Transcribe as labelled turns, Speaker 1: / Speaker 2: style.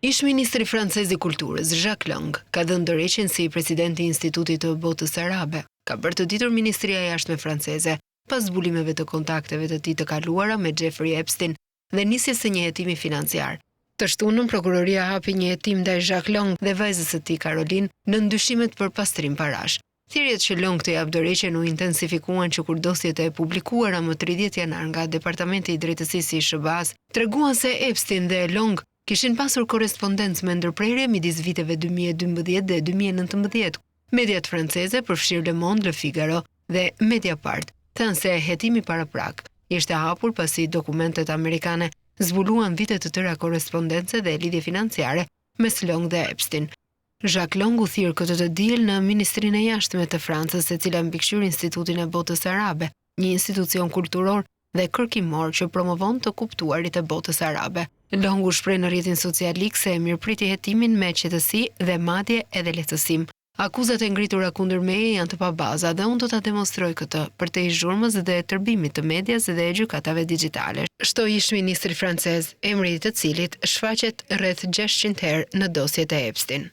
Speaker 1: Ish ministri francez i kulturës, Jacques Lang, ka dhënë dorëheqjen si presidenti i Institutit të Botës Arabe. Ka bërë të ditur Ministria e Jashtme franceze pas zbulimeve të kontakteve të tij të kaluara me Jeffrey Epstein dhe nisjes së një hetimi financiar. Të shtunën prokuroria hapi një hetim ndaj Jacques Lang dhe vajzës së tij Caroline në ndyshimet për pastrim parash. Thirrjet që Long të jap dorëheqjen u intensifikuan që kur dosjet e publikuara më 30 janar nga Departamenti i Drejtësisë i SBA-s treguan se Epstein dhe Long kishin pasur korrespondencë me ndërprerje midis viteve 2012 dhe 2019. Mediat franceze, përfshirë Le Monde, Le Figaro dhe Mediapart, thënë se hetimi paraprak ishte hapur pasi dokumentet amerikane zbuluan vite të tëra korrespondence dhe lidhje financiare mes Long dhe Epstein. Jacques Lang u thirr këtë të diel në Ministrinë e Jashtme të Francës, e cila mbikëqyr Institutin e Botës Arabe, një institucion kulturor dhe kërkimor që promovon të kuptuarit e botës arabe. Long u shpreh në rrjetin social X se mirëpriti hetimin me qetësi dhe madje edhe lehtësim. Akuzat e ngritura kundër meje janë të pabaza dhe unë do ta demonstroj këtë përtej zhurmës dhe tërbimit të medias dhe gjykatave digjitale. Shtoi ish ministri francez, emri i të cilit shfaqet rreth 600 herë në dosjet e Epstein.